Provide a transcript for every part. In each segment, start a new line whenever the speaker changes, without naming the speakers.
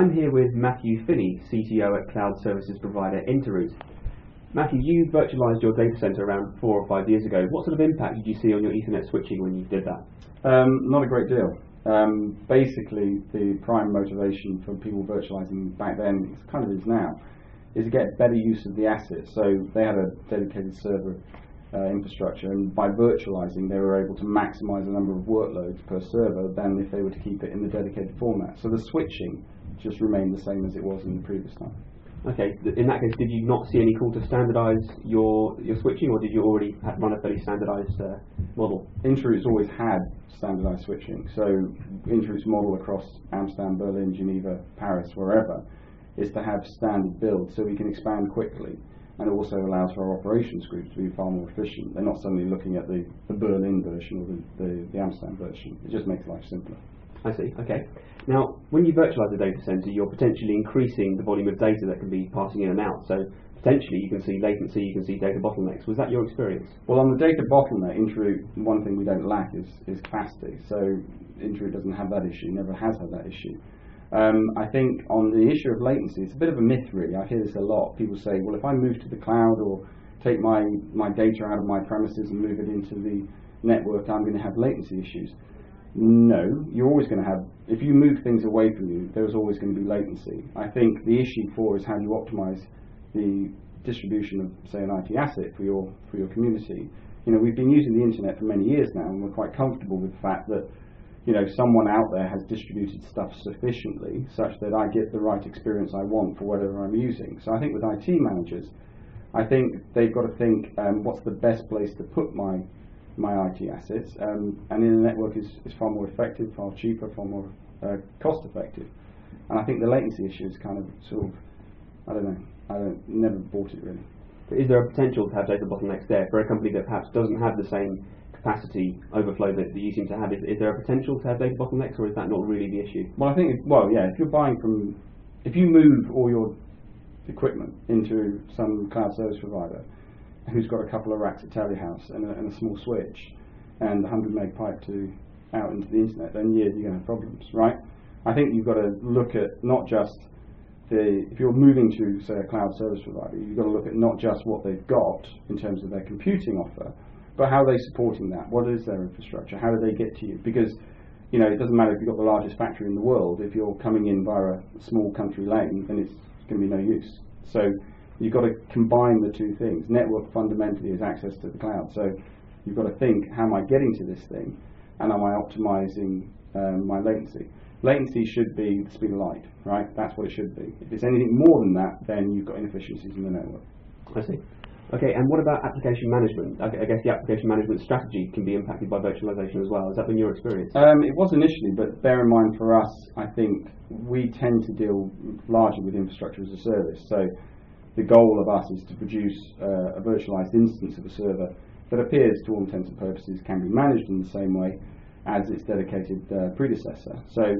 I'm here with Matthew Finney, CTO at cloud services provider Interoute. Matthew, you virtualized your data center around 4 or 5 years ago. What sort of impact did you see on your Ethernet switching when you did that?
Not a great deal. Basically, the prime motivation for people virtualizing back then, it kind of is now, is to get better use of the assets. So they had a dedicated server infrastructure, and by virtualizing they were able to maximize the number of workloads per server than if they were to keep it in the dedicated format. So the switching just remained the same as it was in the previous time.
Okay, in that case, did you not see any call to standardize your switching, or did you already run a fairly standardized model?
Interoute's always had standardized switching. So Interoute's model across Amsterdam, Berlin, Geneva, Paris, wherever, is to have standard builds so we can expand quickly. And it also allows for our operations groups to be far more efficient. They're not suddenly looking at the Berlin version or the Amsterdam version. It just makes life simpler.
I see, okay. Now, when you virtualize a data center, you're potentially increasing the volume of data that can be passing in and out. So potentially you can see latency, you can see data bottlenecks. Was that your experience?
Well, on the data bottleneck, Interoute, one thing we don't lack is capacity. So Interoute doesn't have that issue, never has had that issue. I think on the issue of latency, it's a bit of a myth really. I hear this a lot. People say, well, if I move to the cloud or take my data out of my premises and move it into the network, I'm going to have latency issues. No, you're always going to have, if you move things away from you, there's always going to be latency. I think the issue is how you optimize the distribution of, say, an IT asset for your community. You know, we've been using the internet for many years now, and we're quite comfortable with the fact that, you know, someone out there has distributed stuff sufficiently such that I get the right experience I want for whatever I'm using. So I think with IT managers, I think they've got to think what's the best place to put my IT assets, and in the network is far more effective, far cheaper, far more cost effective. And I think the latency issue is kind of sort of, I don't know, never bought it really.
But is there a potential to have data bottlenecks there for a company that perhaps doesn't have the same capacity overflow that you seem to have? Is there a potential to have data bottlenecks, or is that not really the issue?
Well, I think, yeah, if you move all your equipment into some cloud service provider who's got a couple of racks at Telehouse and a small switch and 100 meg pipe out into the internet, then yeah, you're going to have problems, right? I think you've got to look at not just if you're moving to, say, a cloud service provider, you've got to look at not just what they've got in terms of their computing offer, but how are they supporting that? What is their infrastructure? How do they get to you? Because, you know, it doesn't matter if you've got the largest factory in the world. If you're coming in via a small country lane, then it's going to be no use. So you've got to combine the two things. Network fundamentally is access to the cloud. So you've got to think, how am I getting to this thing? And am I optimizing my latency? Latency should be the speed of light, right? That's what it should be. If it's anything more than that, then you've got inefficiencies in the network.
I see. Okay, and what about application management? I guess the application management strategy can be impacted by virtualization as well. Has that been your experience?
It was initially, but bear in mind for us, I think we tend to deal largely with infrastructure as a service. So the goal of us is to produce a virtualized instance of a server that appears, to all intents and purposes, can be managed in the same way as its dedicated predecessor. So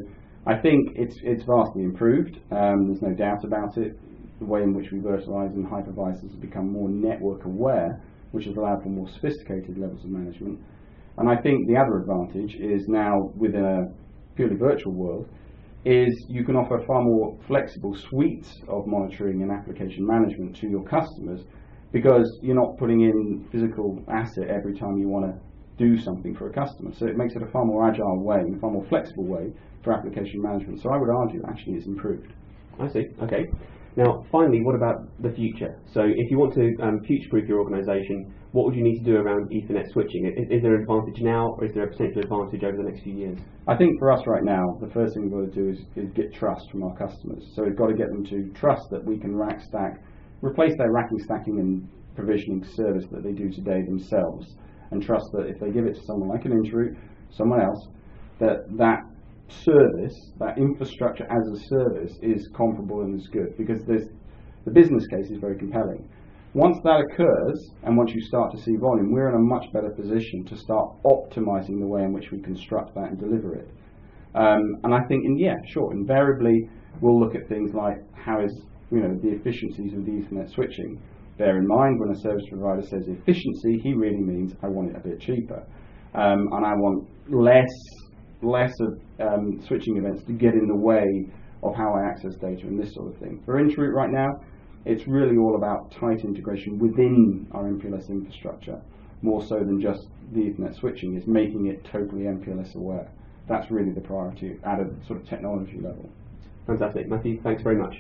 I think it's vastly improved. There's no doubt about it. The way in which we virtualize and hypervise has become more network aware, which has allowed for more sophisticated levels of management. And I think the other advantage is now, within a purely virtual world, is you can offer far more flexible suites of monitoring and application management to your customers, because you're not putting in physical asset every time you want to do something for a customer. So it makes it a far more agile way and a far more flexible way for application management. So I would argue actually it's improved.
I see, okay. Now, finally, what about the future? So if you want to future-proof your organisation, what would you need to do around Ethernet switching? Is there an advantage now, or is there a potential advantage over the next few years?
I think for us right now, the first thing we've got to do is get trust from our customers. So we've got to get them to trust that we can rack stack, replace their racking, stacking and provisioning service that they do today themselves, and trust that if they give it to someone like an Interoute, someone else, that service, that infrastructure as a service is comparable and is good, because the business case is very compelling. Once that occurs, and once you start to see volume, we're in a much better position to start optimizing the way in which we construct that and deliver it. And I think, invariably we'll look at things like how is, the efficiencies of the Ethernet switching. Bear in mind, when a service provider says efficiency, he really means I want it a bit cheaper, and I want less of switching events to get in the way of how I access data and this sort of thing. For Interroute right now, it's really all about tight integration within our MPLS infrastructure, more so than just the Ethernet switching. Is making it totally MPLS aware. That's really the priority at a sort of technology level.
Fantastic. Matthew, thanks very much.